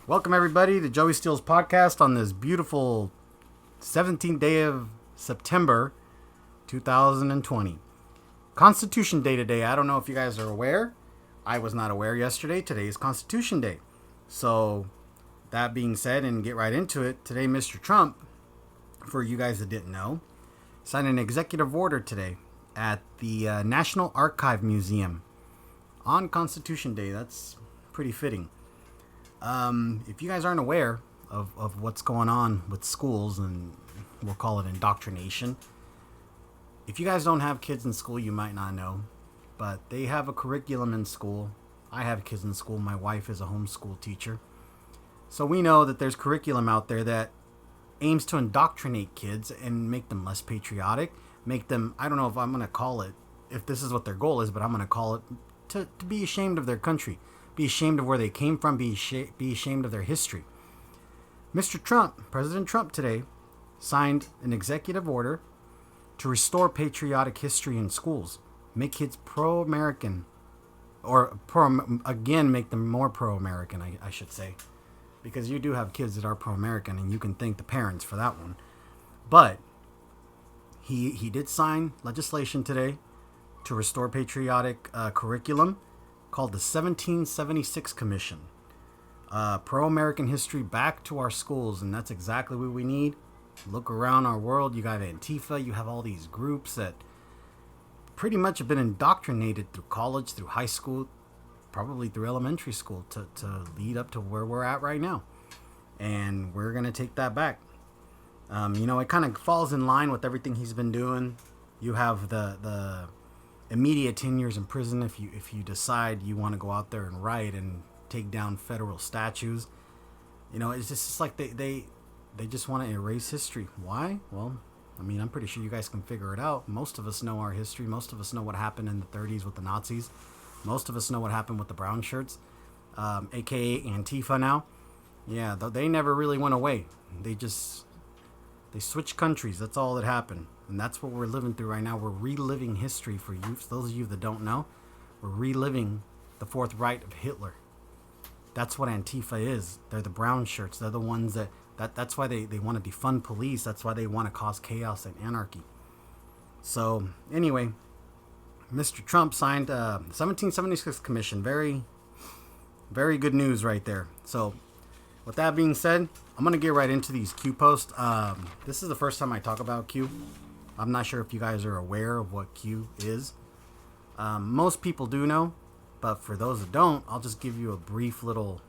Welcome, everybody, to Joey Steelz podcast on this beautiful 17th day of September 2020. Constitution Day today. I don't know if you guys are aware. I was not aware yesterday. Today is Constitution Day. So, that being said, and get right into it, today Mr. Trump, for you guys that didn't know, signed an executive order today at the National Archive Museum on Constitution Day. That's pretty fitting. If you guys aren't aware of what's going on with schools, and we'll call it indoctrination, if you guys don't have kids in school, you might not know, but they have a curriculum in school. I have kids in school. My wife is a homeschool teacher. So we know that there's curriculum out there that aims to indoctrinate kids and make them less patriotic, make them, I don't know if I'm going to call it, if this is what their goal is, but I'm going to call it to be ashamed of their country. Be ashamed of where they came from, be ashamed of their history. Mr. Trump, President Trump today, signed an executive order to restore patriotic history in schools. Make kids pro-American, or again, make them more pro-American, I should say. Because you do have kids that are pro-American, and you can thank the parents for that one. But he did sign legislation today to restore patriotic curriculum called the 1776 Commission. Pro-American history back to our schools, and that's exactly what we need. Look around our world. You got Antifa. You have all these groups that pretty much have been indoctrinated through college, through high school, probably through elementary school to lead up to where we're at right now. And we're going to take that back. It kind of falls in line with everything he's been doing. You have the immediate 10 years in prison if you decide you want to go out there and riot and take down federal statues. It's just like they just want to erase history. Why? Well, I'm pretty sure you guys can figure it out. Most of us know our history. Most of us know what happened in the 30s with the Nazis. Most of us know what happened with the brown shirts, aka Antifa now. Yeah, they never really went away. They switched countries. That's all that happened. And that's what we're living through right now. We're reliving history for you. For those of you that don't know, we're reliving the Fourth Reich of Hitler. That's what Antifa is. They're the brown shirts. They're the ones that's why they want to defund police. That's why they want to cause chaos and anarchy. So, anyway, Mr. Trump signed 1776 Commission. Very, very good news right there. So, with that being said, I'm going to get right into these Q posts. This is the first time I talk about Q. I'm not sure if you guys are aware of what Q is. Most people do know, but for those that don't, I'll just give you a brief little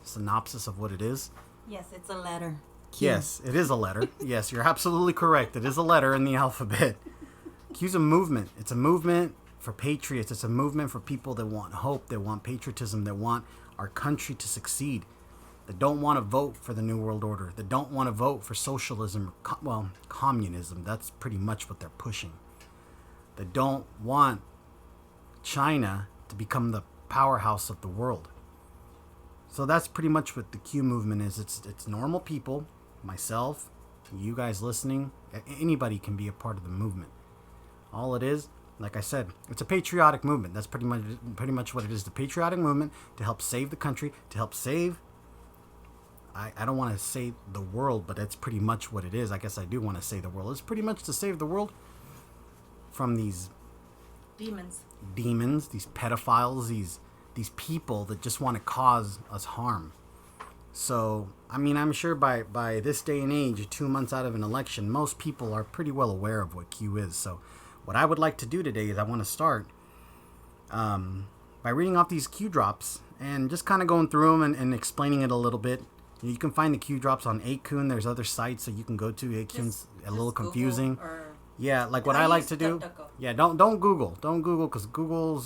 synopsis of what it is. Yes, it's a letter. Q. Yes, it is a letter. Yes, you're absolutely correct. It is a letter in the alphabet. Q's a movement. It's a movement for patriots. It's a movement for people that want hope, that want patriotism, that want our country to succeed, that don't want to vote for the New World Order, that don't want to vote for socialism, communism. That's pretty much what they're pushing. That don't want China to become the powerhouse of the world. So that's pretty much what the Q movement is. It's normal people, myself, you guys listening, anybody can be a part of the movement. All it is, like I said, it's a patriotic movement. That's pretty much what it is. The patriotic movement to help save the country, to help save, I don't want to say the world, but that's pretty much what it is. I guess I do want to say the world. It's pretty much to save the world from these demons, these pedophiles, these people that just want to cause us harm. So, I'm sure by this day and age, 2 months out of an election, most people are pretty well aware of what Q is. So, what I would like to do today is I want to start by reading off these Q drops and just kind of going through them and explaining it a little bit. You can find the Q drops on 8kun. There's other sites that you can go to. 8kun's a little confusing. Yeah, like what I like to do. Yeah, don't Google. Don't Google because Google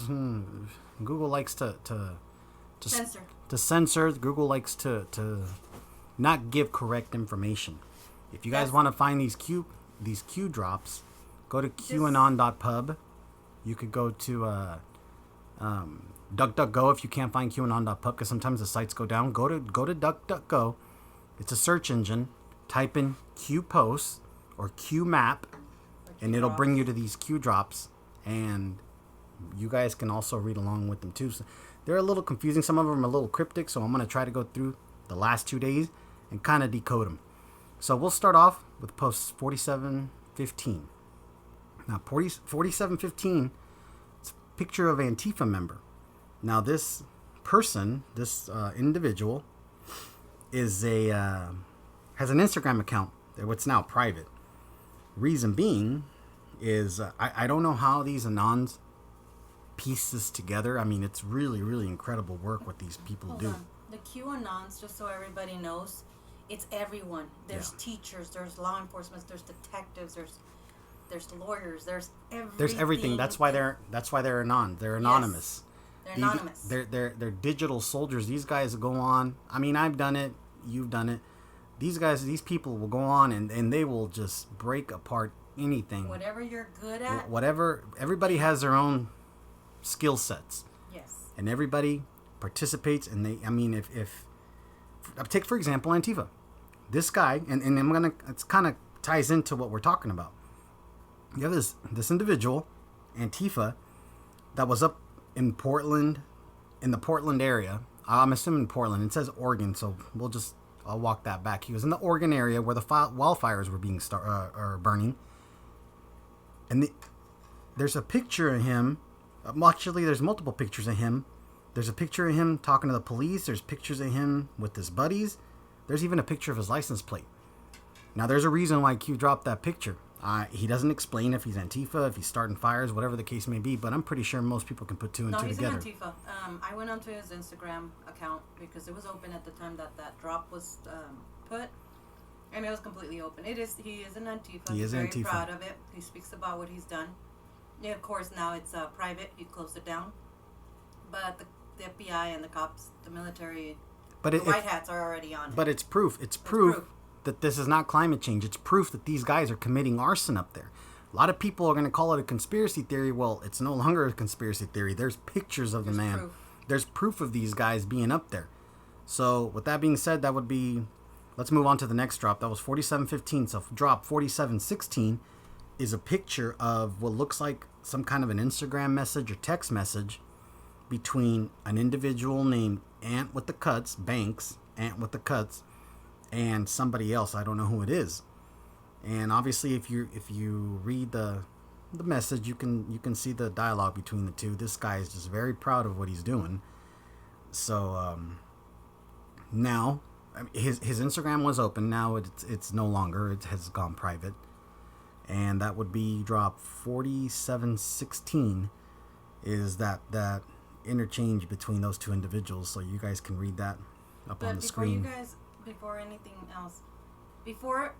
likes to censor. To censor. Google likes to not give correct information. If you guys want to find these Q drops, go to QAnon.pub. You could go to DuckDuckGo if you can't find QAnon.pub because sometimes the sites go down. Go to DuckDuckGo. It's a search engine. Type in Q posts or Q map, and it'll bring you to these Q drops. And you guys can also read along with them too. So they're a little confusing. Some of them are a little cryptic, so I'm going to try to go through the last 2 days, and kind of decode them. So we'll start off with post 4715. Now, 4715, it's a picture of Antifa member. Now, this person, this individual, is has an Instagram account. What's now private. Reason being is I don't know how these anons piece this together. I mean, it's really, really incredible work what these people do. The QAnons, just so everybody knows, it's everyone. There's teachers, there's law enforcement, there's detectives, there's lawyers, there's everything. There's everything. That's why they're anon. They're anonymous. Yes, they're anonymous. They're digital soldiers. These guys go on. I mean, I've done it. You've done it. These people will go on and they will just break apart anything. Whatever you're good at. Whatever. Everybody has their own skill sets. Yes. And everybody participates. And if take for example Antifa, this guy, and it's kind of ties into what we're talking about. You have this individual, Antifa, that was up in Portland, in the Portland area. I'm assuming Portland. It says Oregon, so I'll walk that back. He was in the Oregon area where the wildfires were being burning. And there's a picture of him. Actually, there's multiple pictures of him. There's a picture of him talking to the police. There's pictures of him with his buddies. There's even a picture of his license plate. Now, there's a reason why Q dropped that picture. He doesn't explain if he's Antifa, if he's starting fires, whatever the case may be, but I'm pretty sure most people can put two and two together. No, he's an Antifa. I went onto his Instagram account because it was open at the time that drop was put, and it was completely open. He is an Antifa. He's very proud of it. He speaks about what he's done. Yeah, of course, now it's private. He closed it down. But the FBI and the cops, the military, the white hats are already on it. But it's proof. It's proof that this is not climate change. It's proof that these guys are committing arson up there. A lot of people are going to call it a conspiracy theory. Well, it's no longer a conspiracy theory. There's pictures of the man. Proof. There's proof of these guys being up there. So with that being said, that would be, let's move on to the next drop. That was 4715. So drop 4716 is a picture of what looks like some kind of an Instagram message or text message between an individual named Ant with the Cuts, Banks, Ant with the Cuts, and somebody else. I don't know who it is. And obviously, if you read the message, you can see the dialogue between the two. This guy is just very proud of what he's doing. So now, his Instagram was open. Now it's no longer. It has gone private. And that would be drop 4716. Is that interchange between those two individuals? So you guys can read that up on the screen. Before anything else, before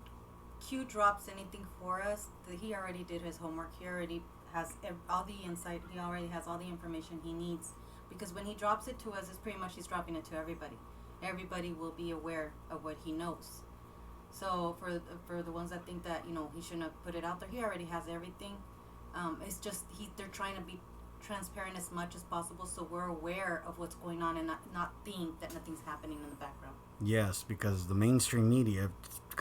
Q drops anything for us, he already did his homework. He already has all the insight. He already has all the information he needs. Because when he drops it to us, it's pretty much he's dropping it to everybody. Everybody will be aware of what he knows. So for the ones that think that he shouldn't have put it out there, he already has everything. It's just they're trying to be transparent as much as possible, so we're aware of what's going on and not think that nothing's happening in the background. Yes, because the mainstream media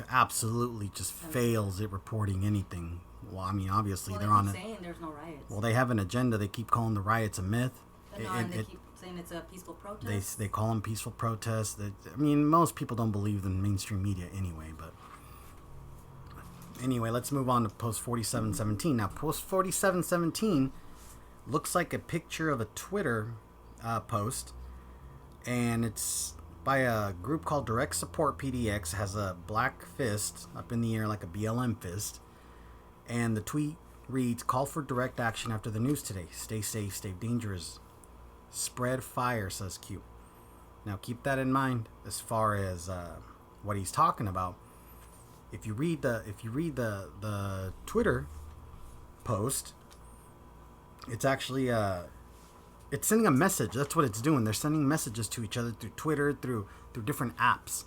absolutely just fails at reporting anything. Well, I mean, obviously they're on it. Saying there's no riots. Well, they have an agenda. They keep calling the riots a myth. And they keep saying it's a peaceful protest. They call them peaceful protests. I mean, most people don't believe in mainstream media anyway. But anyway, let's move on to post 4717. Now, post 4717 looks like a picture of a Twitter post, and it's by a group called Direct Support PDX. Has a black fist up in the air like a BLM fist, and the tweet reads, "Call for direct action after the news today. Stay safe, stay dangerous. Spread fire," says Q. Now keep that in mind as far as what he's talking about. If you read the Twitter post, it's actually it's sending a message. That's what it's doing. They're sending messages to each other through Twitter, through different apps.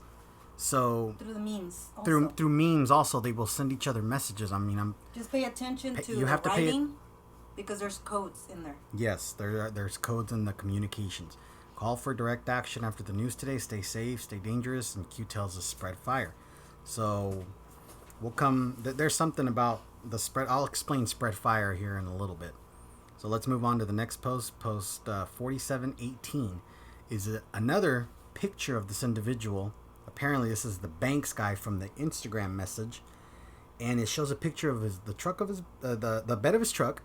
So through the memes also. Through memes also, they will send each other messages. I mean, just pay attention to the writing, because there's codes in there. Yes, there's codes in the communications. Call for direct action after the news today. Stay safe, stay dangerous, and Q tells us spread fire. So there's something about the spread. I'll explain spread fire here in a little bit. So let's move on to the next post. Post 4718 is another picture of this individual. Apparently, this is the Banks guy from the Instagram message, and it shows a picture of the bed of his truck,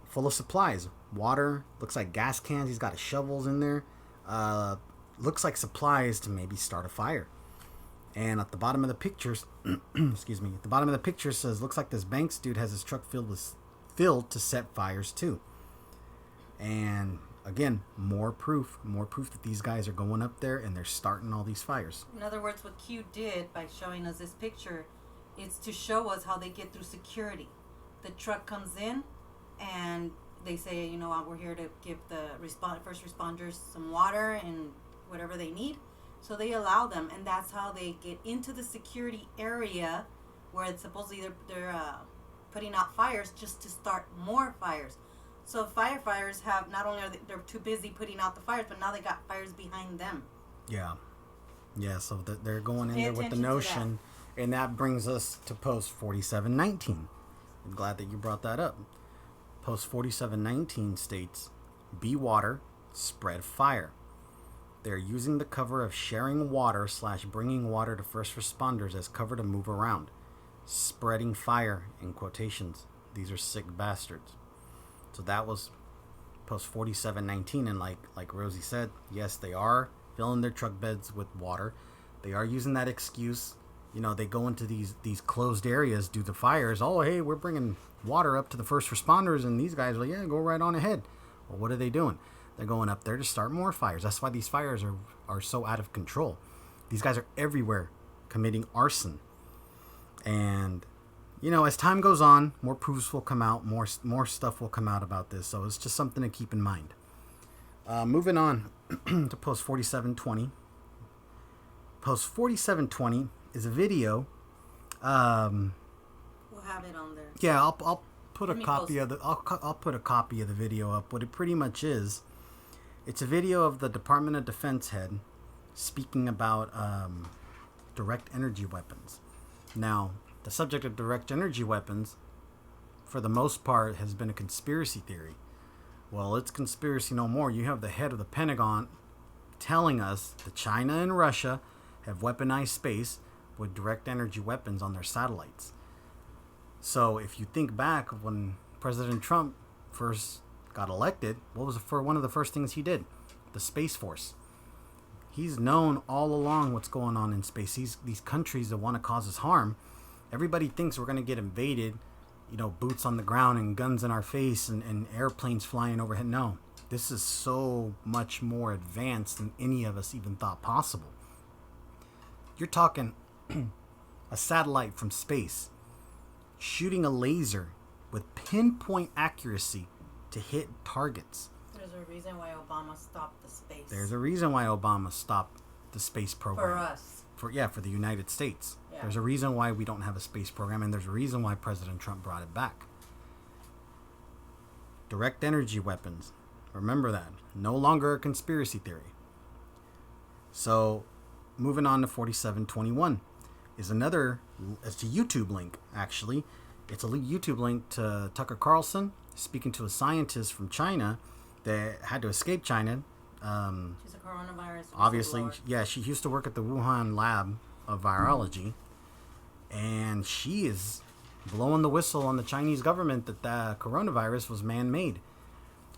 full of supplies, water. Looks like gas cans. He's got shovels in there. Looks like supplies to maybe start a fire. And at the bottom of the pictures, excuse me, at the bottom of the picture says, looks like this Banks dude has his truck filled to set fires too. And again, more proof that these guys are going up there and they're starting all these fires. In other words, what Q did by showing us this picture is to show us how they get through security. The truck comes in and they say, you know what, we're here to give the first responders some water and whatever they need. So they allow them, and that's how they get into the security area where it's supposedly they're putting out fires just to start more fires. So firefighters have, not only are they're too busy putting out the fires, but now they got fires behind them. Yeah. So they're going in there with the notion, and that brings us to post 4719. I'm glad that you brought that up. Post 4719 states, be water, spread fire. They're using the cover of sharing water / bringing water to first responders as cover to move around. Spreading fire, in quotations. These are sick bastards. So that was post 4719, and like Rosie said, yes, they are filling their truck beds with water. They are using that excuse. You know, they go into these closed areas due to fires. Oh, hey, we're bringing water up to the first responders, and these guys are like, yeah, go right on ahead. Well, what are they doing? They're going up there to start more fires. That's why these fires are so out of control. These guys are everywhere committing arson. And, you know, as time goes on, more proofs will come out, more stuff will come out about this. So it's just something to keep in mind. Moving on to post 4720. Post 4720 is a video. We'll have it on there. Yeah, I'll put a copy of the I'll put a copy of the video up. What it pretty much is, it's a video of the Department of Defense head speaking about direct energy weapons. Now, the subject of direct energy weapons, for the most part, has been a conspiracy theory. Well, it's conspiracy no more. You have the head of the Pentagon telling us that China and Russia have weaponized space with direct energy weapons on their satellites. So if you think back when President Trump first got elected, what was one of the first things he did? The Space Force. He's known all along what's going on in space. These countries that want to cause us harm, everybody thinks we're going to get invaded, you know, boots on the ground and guns in our face and airplanes flying overhead. No, this is so much more advanced than any of us even thought possible. You're talking a satellite from space shooting a laser with pinpoint accuracy to hit targets. There's a reason why Obama stopped the space. There's a reason why Obama stopped the space program. For us. For the United States. Yeah. There's a reason why we don't have a space program, and there's a reason why President Trump brought it back. Direct energy weapons. Remember that. No longer a conspiracy theory. So, moving on to 4721 is it's a YouTube link, actually. It's a YouTube link to Tucker Carlson speaking to a scientist from China that had to escape China. She's a coronavirus. Obviously, yeah, she used to work at the Wuhan lab of virology, and she is blowing the whistle on the Chinese government that the coronavirus was man-made.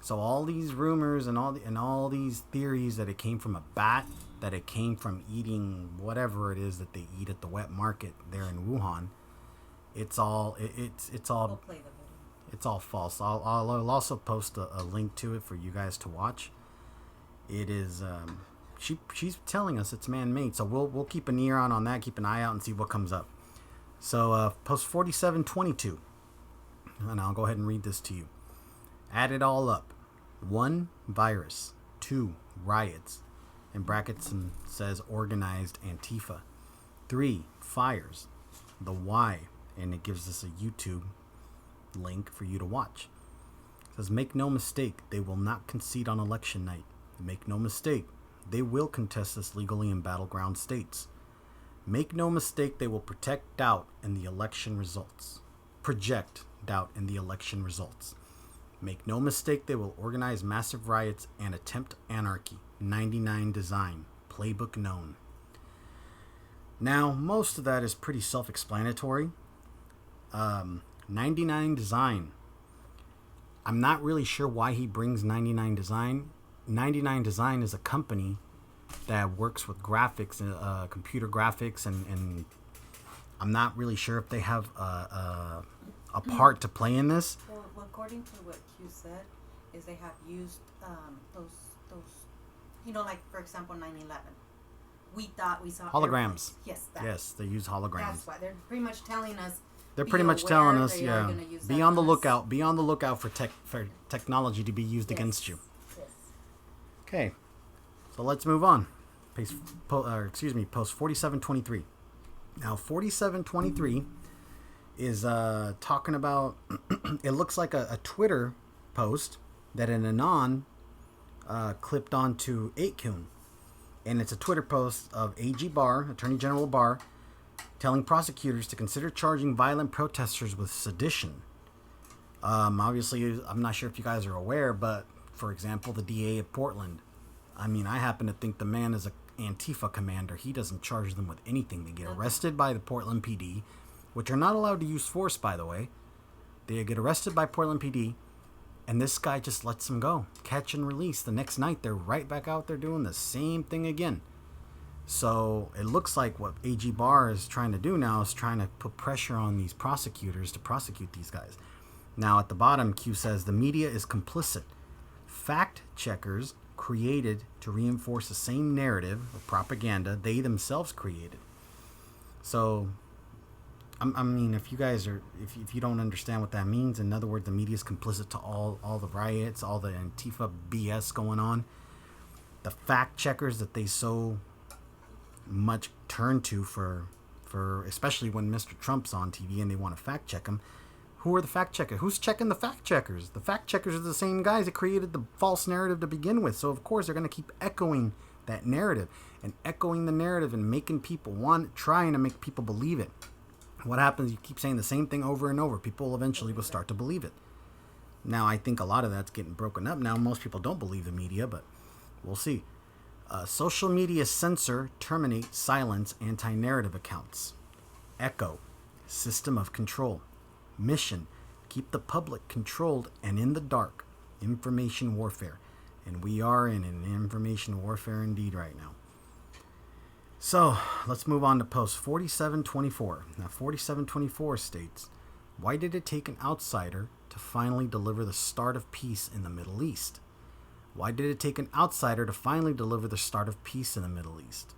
So all these rumors and all these theories that it came from a bat, that it came from eating whatever it is that they eat at the wet market there in Wuhan, it's all We'll play the video. it's all false. I'll also post a link to it for you guys to watch. It is she's telling us it's man-made, so we'll keep an ear on that, keep an eye out, and see what comes up. So post 4722, and I'll go ahead and read this to you. Add it all up: 1, virus; 2, riots, in brackets and says organized Antifa; 3, fires; the why, and it gives us a YouTube link for you to watch. It says, make no mistake, they will not concede on election night. Make no mistake, they will contest this legally in battleground states. Make no mistake, they will protect doubt in the election results. Project doubt in the election results. Make no mistake, they will organize massive riots and attempt anarchy. 99 design. playbook known. Now, most of that is pretty self-explanatory. 99 Design. I'm not really sure why he brings 99 Design. 99 Design is a company that works with graphics, computer graphics, and I'm not really sure if they have a part to play in this. Well, according to what Q said, is they have used those like for example 9/11. We thought we saw holograms. Yes, yes, they use holograms. That's why they're pretty much telling us. They're pretty much telling us, yeah, be on the lookout. Be on the lookout for technology to be used against you. Yes. Okay, so let's move on. Post 4723. Now 4723 is talking about. It looks like a Twitter post that an anon clipped onto 8kun. And it's a Twitter post of AG Barr, Attorney General Barr, telling prosecutors to consider charging violent protesters with sedition. Obviously, I'm not sure if you guys are aware, but for example, the DA of Portland, I happen to think the man is an Antifa commander. He doesn't charge them with anything. They get arrested by the Portland PD, which are not allowed to use force, by the way. They get arrested by Portland PD, and this guy just lets them go. Catch and release. The next night, they're right back out there doing the same thing again. So it looks like what AG Barr is trying to do now is trying to put pressure on these prosecutors to prosecute these guys. Now at the bottom, Q says the media is complicit. Fact checkers created to reinforce the same narrative of propaganda they themselves created. So, if you guys are, if you don't understand what that means, in other words, the media is complicit to all the riots, all the Antifa BS going on. The fact checkers that they so much turn to for especially when Mr. Trump's on TV and they want to fact check him. Who are the fact checkers? Who's checking the fact checkers? The fact checkers are the same guys that created the false narrative to begin with. So of course they're going to keep echoing that narrative and echoing the narrative and making people trying to make people believe it. What happens? You keep saying the same thing over and over. People eventually will start to believe it. Now, I think a lot of that's getting broken up now. Most people don't believe the media, but we'll see. Social media censor, terminate, silence, anti-narrative accounts. Echo, system of control. Mission, keep the public controlled and in the dark. Information warfare. And we are in an information warfare indeed right now. So, let's move on to post 4724. Now, 4724 states, why did it take an outsider to finally deliver the start of peace in the Middle East? Why did it take an outsider to finally deliver the start of peace in the Middle East?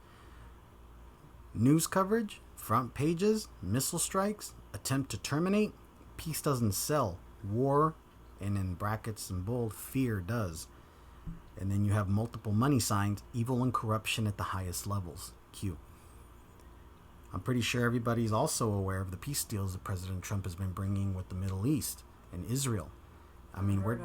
News coverage, front pages, missile strikes, attempt to terminate, peace doesn't sell. War, and in brackets and bold, fear does. And then you have multiple money signs, evil and corruption at the highest levels. Q. I'm pretty sure everybody's also aware of the peace deals that President Trump has been bringing with the Middle East and Israel. We're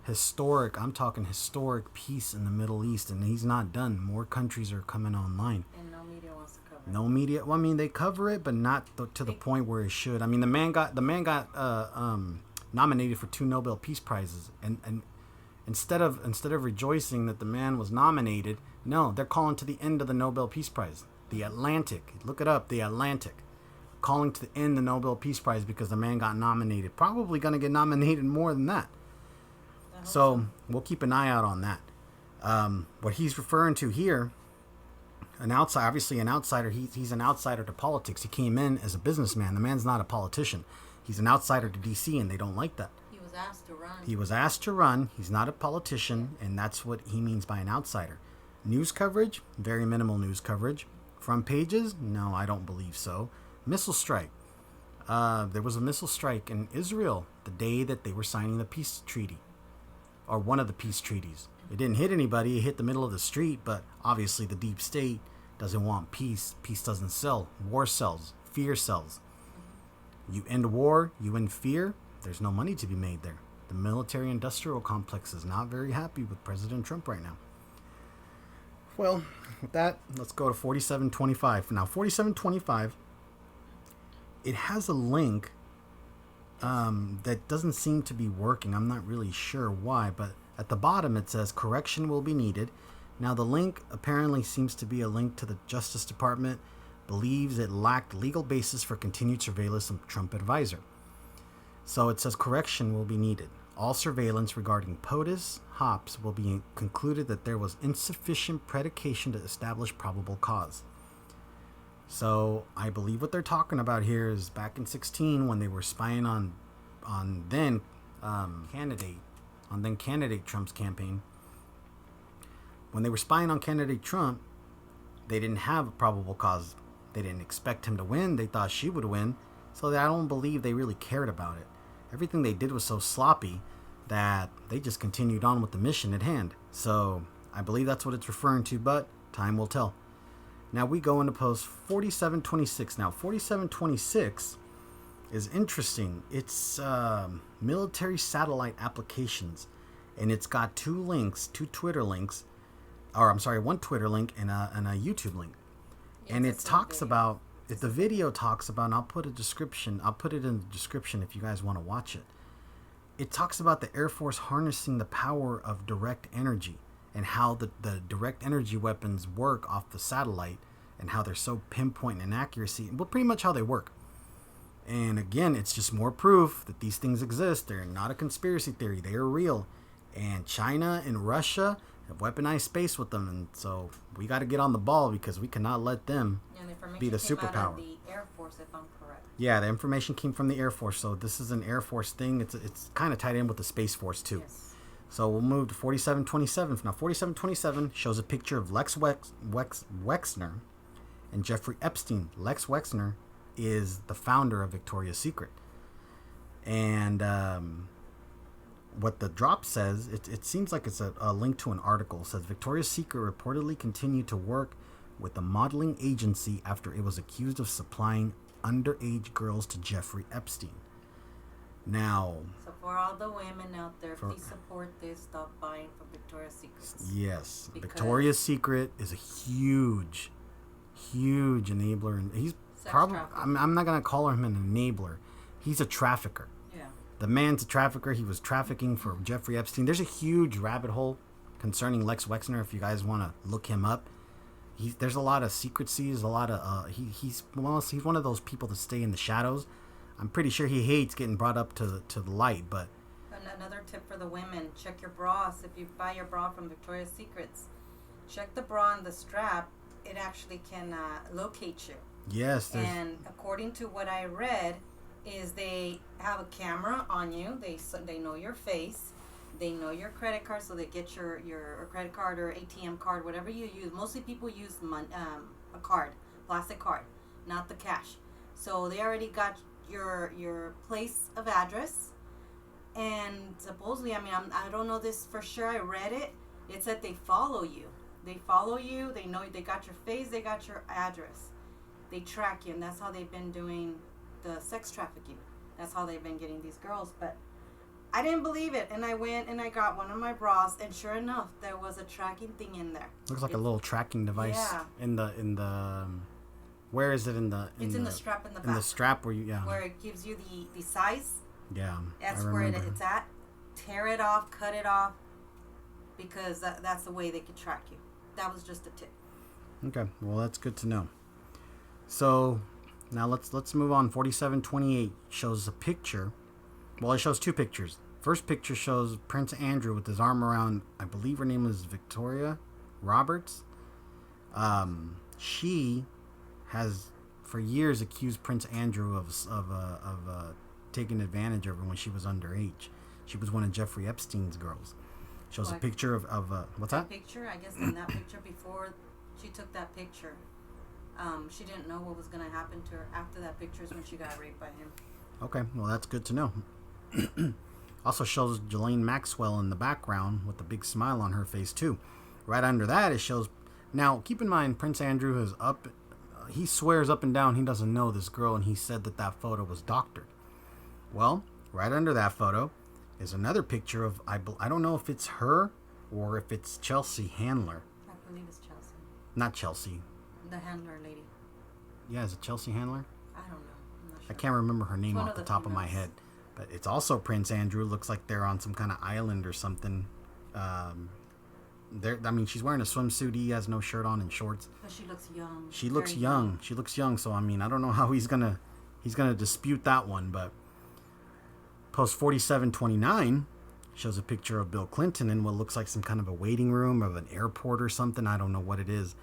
historic. I'm talking historic peace in the Middle East, and he's not done. More countries are coming online. And no media wants to cover it. No media. Well, they cover it, but not to the point where it should. The man got nominated for 2 Nobel Peace Prizes, and instead of rejoicing that the man was nominated, no, they're calling to the end of the Nobel Peace Prize. The Atlantic. Look it up. The Atlantic. Calling to end the Nobel Peace Prize because the man got nominated. Probably going to get nominated more than that. So we'll keep an eye out on that. What he's referring to here, an outsider, obviously an outsider. He's an outsider to politics. He came in as a businessman. The man's not a politician. He's an outsider to D.C. and they don't like that. He was asked to run. He was asked to run. He's not a politician, and that's what he means by an outsider. News coverage, very minimal news coverage. Front pages, no, I don't believe so. Missile strike. There was a missile strike in Israel the day that they were signing the peace treaty, or one of the peace treaties. It didn't hit anybody. It hit the middle of the street, but obviously the deep state doesn't want peace. Peace doesn't sell. War sells. Fear sells. You end war, you end fear, there's no money to be made there. The military-industrial complex is not very happy with President Trump right now. Well, with that, let's go to 4725. Now, 4725, it has a link that doesn't seem to be working. I'm not really sure why, but at the bottom it says, correction will be needed. Now, the link apparently seems to be a link to the Justice Department believes it lacked legal basis for continued surveillance of Trump advisor. So it says correction will be needed. All surveillance regarding POTUS hops will be concluded that there was insufficient predication to establish probable cause. So I believe what they're talking about here is back in 2016 when they were spying on then candidate Trump's campaign. When they were spying on candidate Trump, they didn't have a probable cause. They didn't expect him to win. They thought she would win. So I don't believe they really cared about it. Everything they did was so sloppy that they just continued on with the mission at hand. So I believe that's what it's referring to, but time will tell. Now we go into post 4726. Now 4726 is interesting. It's military satellite applications, and it's got two Twitter links, one Twitter link and a YouTube link. And it talks about, if the video talks about, and I'll put it in the description if you guys want to watch it. It talks about the Air Force harnessing the power of direct energy and how the direct energy weapons work off the satellite and how they're so pinpoint in accuracy, well, pretty much how they work. And again, it's just more proof that these things exist. They're not a conspiracy theory. They are real. And China and Russia have weaponized space with them, and so we got to get on the ball because we cannot let them be the superpower. Out of the Air Force, if I'm correct. Yeah, the information came from the Air Force, so this is an Air Force thing. It's kind of tied in with the Space Force too. Yes. So we'll move to 4727. Now 4727 shows a picture of Lex Wexner and Jeffrey Epstein. Lex Wexner is the founder of Victoria's Secret, and what the drop says, it seems like it's a link to an article. It says Victoria's Secret reportedly continued to work with the modeling agency after it was accused of supplying underage girls to Jeffrey Epstein. Now, so for all the women out there, please support this. Stop buying from Victoria's Secret. Yes, Victoria's Secret is a huge enabler, and he's probably. I'm not gonna call him an enabler. He's a trafficker. The man's a trafficker. He was trafficking for Jeffrey Epstein. There's a huge rabbit hole concerning Lex Wexner if you guys want to look him up. There's a lot of secrecy. There's a lot of he's one of those people that stay in the shadows. I'm pretty sure he hates getting brought up to the light. But another tip for the women: check your bras. If you buy your bra from Victoria's Secrets, check the bra and the strap. It actually can locate you. Yes. And according to what I read, is they have a camera on you. They know your face. They know your credit card, so they get your credit card or ATM card, whatever you use. Mostly people use a card, plastic card, not the cash. So they already got your place of address, and supposedly, I don't know this for sure. I read it. It said they follow you. They follow you. They know they got your face. They got your address. They track you, and that's how they've been doing the sex trafficking. That's how they've been getting these girls. But I didn't believe it, and I went and I got one of my bras, and sure enough, there was a tracking thing in there. Looks like a little tracking device. Yeah. In the where is it in the? It's in the strap in the back. In the strap where where it gives you the size. Yeah. That's where it's at. Tear it off, cut it off, because that's the way they could track you. That was just a tip. Okay, well that's good to know. So. Now let's move on. 4728 shows a picture. Well, it shows two pictures. First picture shows Prince Andrew with his arm around, I believe her name is Victoria Roberts. She has for years accused Prince Andrew of taking advantage of her when she was underage. She was one of Jeffrey Epstein's girls. Shows a picture of what's that? Picture, I guess in that picture before she took that picture. She didn't know what was going to happen to her after that picture is when she got raped by him. Okay, well, that's good to know. Also shows Ghislaine Maxwell in the background with a big smile on her face, too. Right under that, it shows... Now, keep in mind, Prince Andrew is up... he swears up and down he doesn't know this girl, and he said that photo was doctored. Well, right under that photo is another picture of... I don't know if it's her or if it's Chelsea Handler. I believe it's Chelsea. Not Chelsea. The Handler lady. Yeah, is it Chelsea Handler? I don't know. I'm not sure. I can't remember her name off the top of my head. But it's also Prince Andrew. Looks like they're on some kind of island or something. I mean, she's wearing a swimsuit. He has no shirt on and shorts. But she looks young. She looks young. She looks young. So I mean, I don't know how he's gonna dispute that one. But post 4729 shows a picture of Bill Clinton in what looks like some kind of a waiting room of an airport or something. I don't know what it is.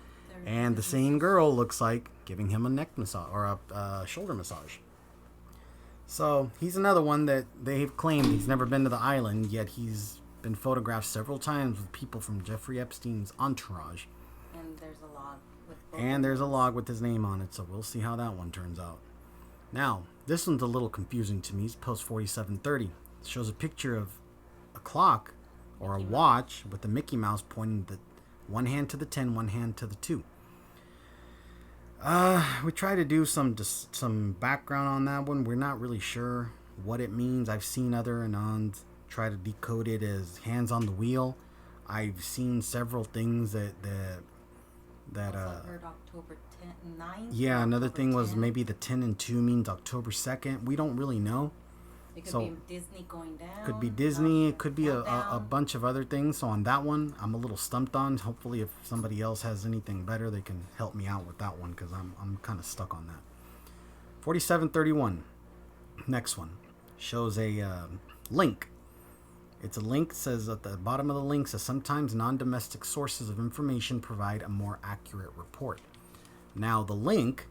And the same girl looks like giving him a neck massage or a shoulder massage. So he's another one that they've claimed he's never been to the island, yet he's been photographed several times with people from Jeffrey Epstein's entourage. And there's a log with his name on it, so we'll see how that one turns out. Now, this one's a little confusing to me. It's post 4730. It shows a picture of a clock or a watch with the Mickey Mouse pointing the one hand to the 10, one hand to the 2. We try to do some background on that one. We're not really sure what it means. I've seen other anons try to decode it as hands on the wheel. I've seen several things that heard October 9th. Yeah, another October thing 10th. was maybe the 10 and 2 means October 2nd. We don't really know. It could be Disney going down. Could be Disney. It could be a bunch of other things. So on that one, I'm a little stumped on. Hopefully, if somebody else has anything better, they can help me out with that one because I'm kind of stuck on that. 4731. Next one shows a link. It's a link. Says at the bottom of the link says sometimes non-domestic sources of information provide a more accurate report. Now the link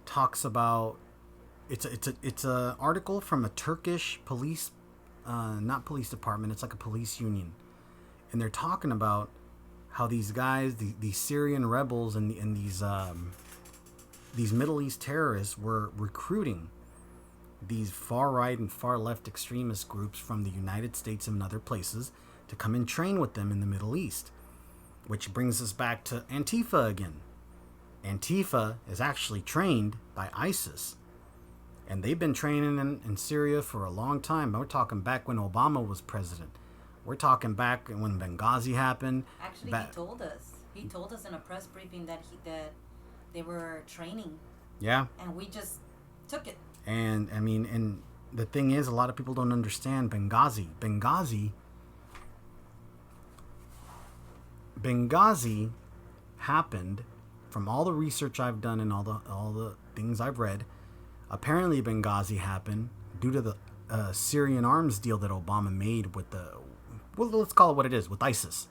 talks about. It's a article from a Turkish police, not police department. It's like a police union, and they're talking about how these guys, these Syrian rebels, and these Middle East terrorists were recruiting these far right and far left extremist groups from the United States and other places to come and train with them in the Middle East, which brings us back to Antifa again. Antifa is actually trained by ISIS. And they've been training in Syria for a long time. We're talking back when Obama was president. We're talking back when Benghazi happened. Actually, he told us. He told us in a press briefing that they were training. Yeah. And we just took it. And I mean, and the thing is, a lot of people don't understand Benghazi. Benghazi happened, from all the research I've done and all the things I've read. Apparently, Benghazi happened due to the Syrian arms deal that Obama made with let's call it what it is, with ISIS.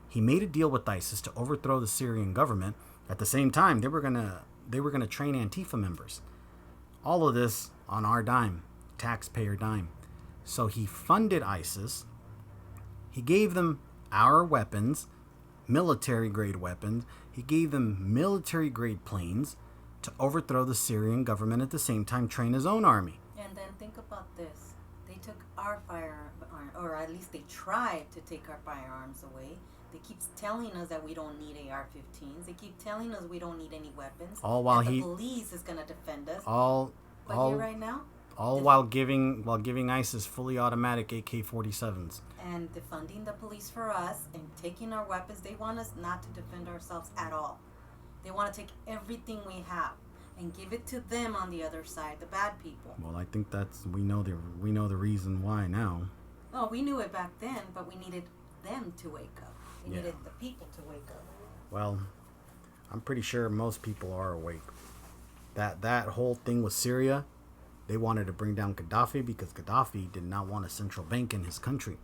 He made a deal with ISIS to overthrow the Syrian government. At the same time, they were gonna train Antifa members. All of this on our dime, taxpayer dime. So he funded ISIS. He gave them our weapons, military-grade weapons. He gave them military-grade planes to overthrow the Syrian government, at the same time train his own army. And then think about this. They took our firearms, or at least they tried to take our firearms away. They keep telling us that we don't need AR-15s. They keep telling us we don't need any weapons. All while the police is going to defend us. Right now, while giving ISIS fully automatic AK-47s. And defunding the police for us and taking our weapons. They want us not to defend ourselves at all. They want to take everything we have and give it to them on the other side, the bad people. Well, I think we know the reason why now. Oh, we knew it back then, but we needed them to wake up. We needed the people to wake up. Well, I'm pretty sure most people are awake. That whole thing with Syria, they wanted to bring down Gaddafi because Gaddafi did not want a central bank in his country.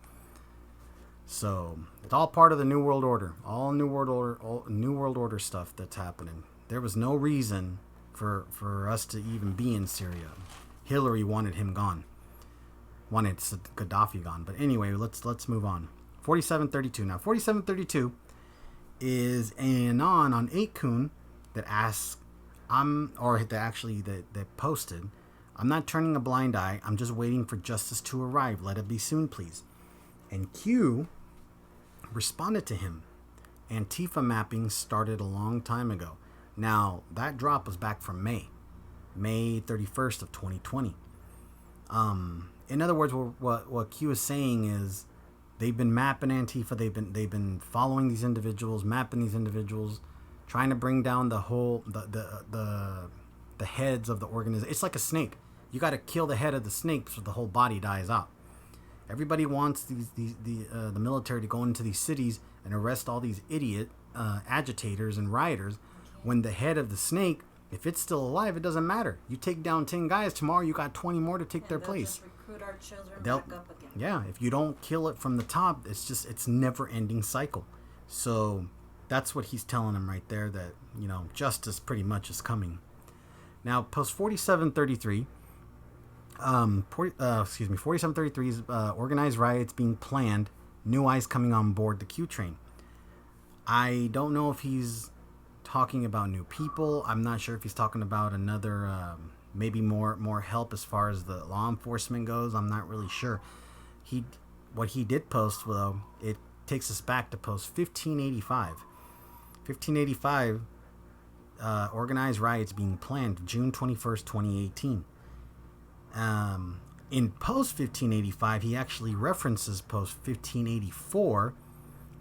So it's all part of the New World Order, all New World Order stuff that's happening. There was no reason for us to even be in Syria. Hillary wanted him gone, wanted Gaddafi gone. But anyway, let's move on. 4732. Now 4732 is an on 8kun that asks, that posted, "I'm not turning a blind eye. I'm just waiting for justice to arrive. Let it be soon, please." And Q responded to him. Antifa mapping started a long time ago. Now, that drop was back from May 31st of 2020. In other words, what Q is saying is they've been mapping Antifa. They've been following these individuals, mapping these individuals, trying to bring down the whole the heads of the organization. It's like a snake. You got to kill the head of the snake so the whole body dies out. Everybody wants the military to go into these cities and arrest all these idiot agitators and rioters. When the head of the snake, if it's still alive, it doesn't matter. You take down 10 guys tomorrow, you got 20 more to take their place. Just recruit our children back up again. Yeah, if you don't kill it from the top, it's never-ending cycle. So that's what he's telling them right there, that justice pretty much is coming. Now, post 4733. 4733's organized riots being planned. New eyes coming on board the Q train. I don't know if he's talking about new people. I'm not sure if he's talking about another, maybe more help as far as the law enforcement goes. I'm not really sure. What he did post, though, it takes us back to post 1585. 1585, organized riots being planned June 21st, 2018. In post 1585, he actually references post 1584.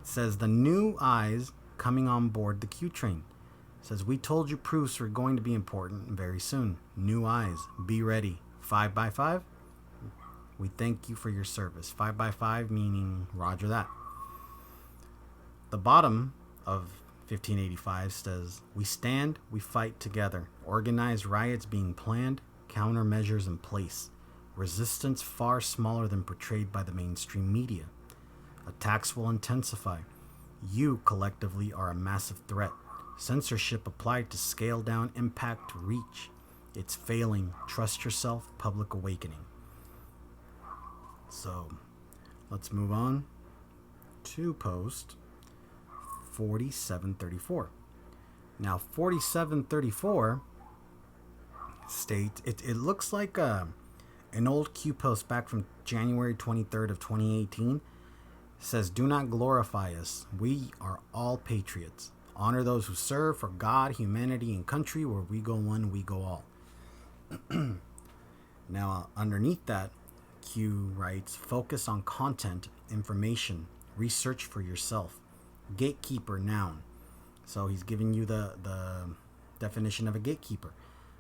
Says the new eyes coming on board the Q train. Says, we told you proofs were going to be important very soon. New eyes, be ready. 5x5. We thank you for your service. 5x5 meaning roger that. The bottom of 1585 says, we stand, we fight together. Organized riots being planned, countermeasures in place. Resistance far smaller than portrayed by the mainstream media. Attacks will intensify. You collectively are a massive threat. Censorship applied to scale down impact reach. It's failing. Trust yourself. Public awakening. So, let's move on to post 4734. Now, 4734 states, it looks like an old Q post back from January 23rd of 2018. Says, do not glorify us. We are all patriots. Honor those who serve for God, humanity, and country. Where we go one, we go all. Now, underneath that, Q writes, focus on content, information, research for yourself. Gatekeeper, noun. So he's giving you the definition of a gatekeeper.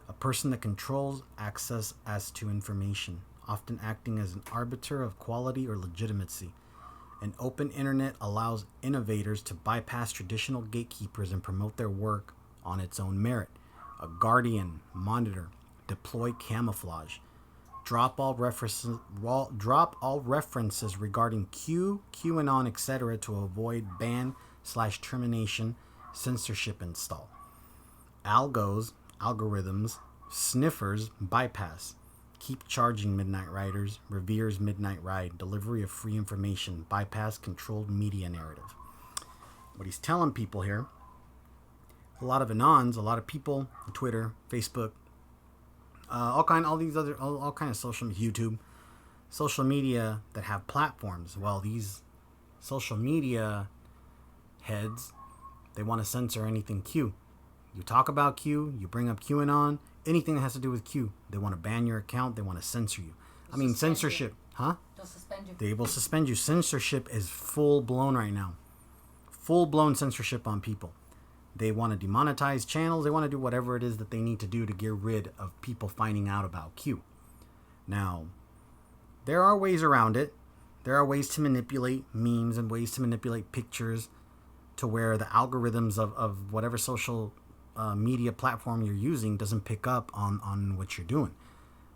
A person that controls access as to information, often acting as an arbiter of quality or legitimacy. An open internet allows innovators to bypass traditional gatekeepers and promote their work on its own merit. A guardian, monitor, deploy camouflage. Drop all references regarding Q, QAnon, etc. to avoid ban/termination, censorship install. Algorithms, sniffers, bypass. Keep charging Midnight Riders, reveres Midnight Ride, delivery of free information, bypass controlled media narrative. What he's telling people here, a lot of Anons, a lot of people, Twitter, Facebook, all kind of social, YouTube, social media that have platforms. Well, these social media heads, they want to censor anything Q. You talk about Q, you bring up QAnon, anything that has to do with Q, they want to ban your account, they want to censor you. Censorship, huh? They'll suspend you. They will suspend you. Censorship is full blown right now. Full blown censorship on people. They want to demonetize channels. They want to do whatever it is that they need to do to get rid of people finding out about Q. Now, there are ways around it. There are ways to manipulate memes and ways to manipulate pictures to where the algorithms of whatever social media platform you're using doesn't pick up on what you're doing.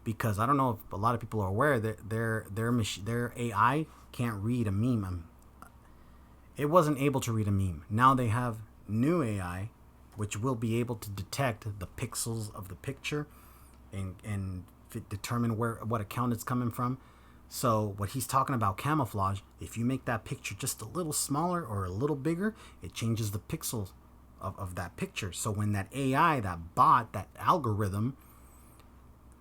Because I don't know if a lot of people are aware that their AI can't read a meme. It wasn't able to read a meme. Now they have new AI, which will be able to detect the pixels of the picture and determine what account it's coming from. So what he's talking about, camouflage, if you make that picture just a little smaller or a little bigger, it changes the pixels of that picture. So when that AI, that bot, that algorithm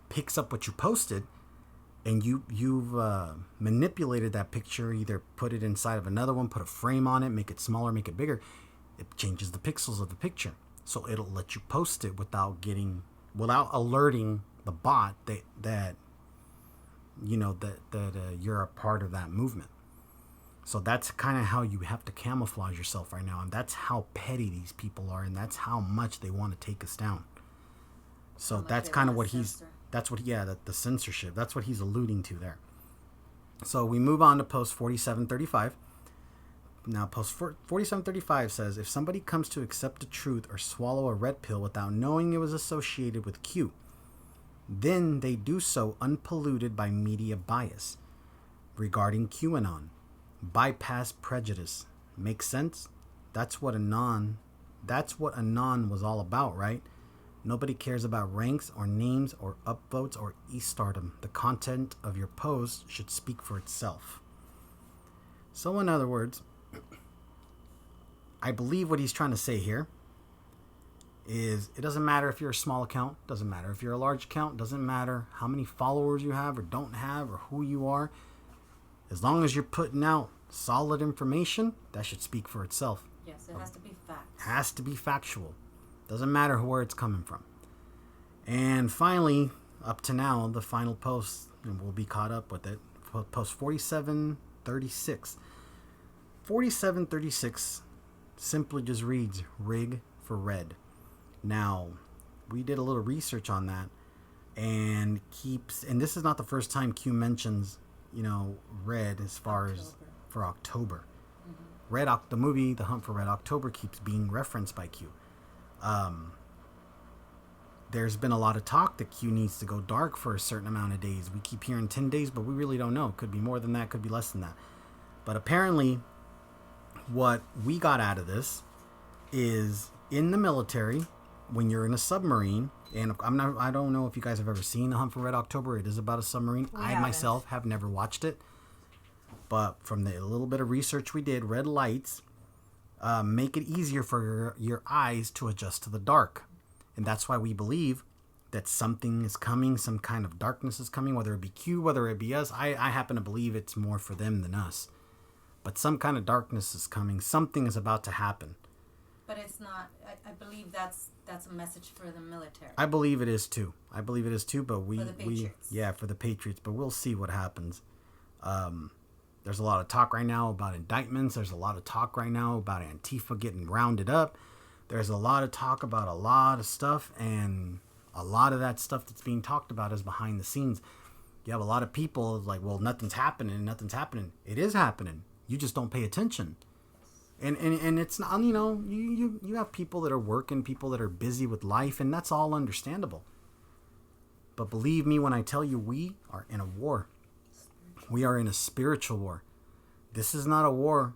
picks up what you posted and you've manipulated that picture, either put it inside of another one, put a frame on it, make it smaller, make it bigger, it changes the pixels of the picture. So it'll let you post it without alerting the bot that you're a part of that movement. So that's kind of how you have to camouflage yourself right now, and that's how petty these people are, and that's how much they want to take us down. So that's kind of what the censorship, that's what he's alluding to there. So we move on to post 4735. Now, post 4735 says, if somebody comes to accept the truth or swallow a red pill without knowing it was associated with Q, then they do so unpolluted by media bias regarding QAnon. Bypass prejudice. Makes sense? That's what Anon was all about, right? Nobody cares about ranks or names or upvotes or e-stardom. The content of your post should speak for itself. So in other words, I believe what he's trying to say here is it doesn't matter if you're a small account, doesn't matter if you're a large account, doesn't matter how many followers you have or don't have or who you are. As long as you're putting out solid information, that should speak for itself. Yes, it has to be facts. Has to be factual. Doesn't matter where it's coming from. And finally, up to now, the final post, and we'll be caught up with it, post 4736. 4736 simply just reads rig for red. Now, we did a little research on that and this is not the first time Q mentions, red as far as for October. Mm-hmm. The movie The Hunt for Red October keeps being referenced by Q. There's been a lot of talk that Q needs to go dark for a certain amount of days. We keep hearing 10 days, but we really don't know. Could be more than that, could be less than that. But apparently, what we got out of this is in the military, when you're in a submarine, and I don't know if you guys have ever seen The Hunt for Red October. It is about a submarine. I myself have never watched it. But from the little bit of research we did, red lights make it easier for your eyes to adjust to the dark. And that's why we believe that something is coming, some kind of darkness is coming, whether it be Q, whether it be us. I happen to believe it's more for them than us. But some kind of darkness is coming. Something is about to happen. But it's not. I believe that's a message for the military. I believe it is too. But for the Patriots. For the Patriots. But we'll see what happens. There's a lot of talk right now about indictments. There's a lot of talk right now about Antifa getting rounded up. There's a lot of talk about a lot of stuff, and a lot of that stuff that's being talked about is behind the scenes. You have a lot of people like, well, nothing's happening. It is happening. You just don't pay attention. And it's not, you have people that are working, people that are busy with life, and that's all understandable. But believe me when I tell you, we are in a war. We are in a spiritual war. This is not a war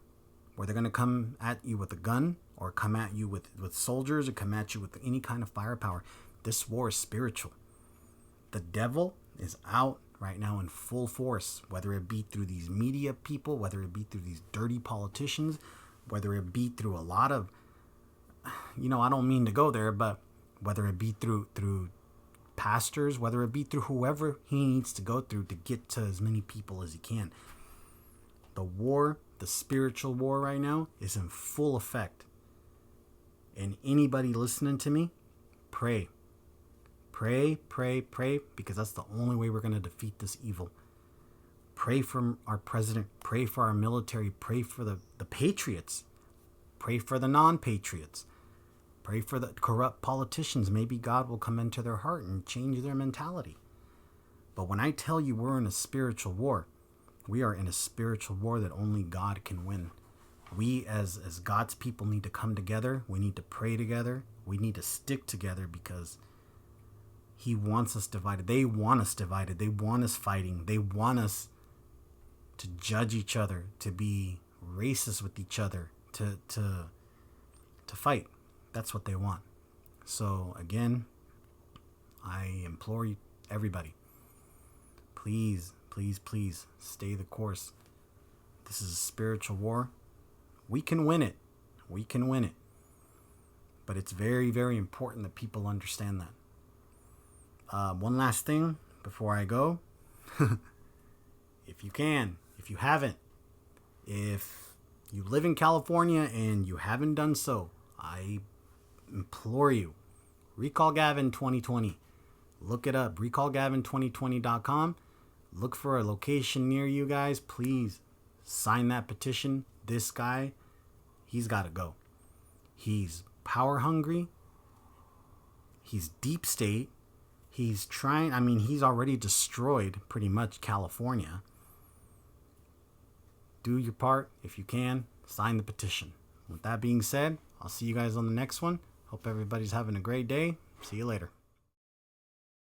where they're going to come at you with a gun or come at you with soldiers or come at you with any kind of firepower. This war is spiritual. The devil is out right now in full force, whether it be through these media people, whether it be through these dirty politicians, whether it be through a lot of, I don't mean to go there, but whether it be through pastors, whether it be through whoever he needs to go through to get to as many people as he can. The war, the spiritual war right now is in full effect. And anybody listening to me, pray. Pray, because that's the only way we're going to defeat this evil. Pray for our president, pray for our military, pray for the patriots, pray for the non-patriots, pray for the corrupt politicians. Maybe God will come into their heart and change their mentality. But when I tell you we're in a spiritual war, we are in a spiritual war that only God can win. We as God's people need to come together. We need to pray together. We need to stick together because he wants us divided. They want us divided. They want us fighting. They want us to judge each other, to be racist with each other, to fight. That's what they want. So again, I implore you, everybody, please stay the course. This is a spiritual war. We can win it. But it's very, very important that people understand that. One last thing before I go. If you haven't, if you live in California and you haven't done so, I implore you, Recall Gavin 2020. Look it up, recallgavin2020.com. Look for a location near you guys. Please sign that petition. This guy, he's got to go. He's power hungry. He's deep state. He's already destroyed pretty much California. do your part. If you can, sign the petition. With that being said, I'll see you guys on the next one. Hope everybody's having a great day. See you later.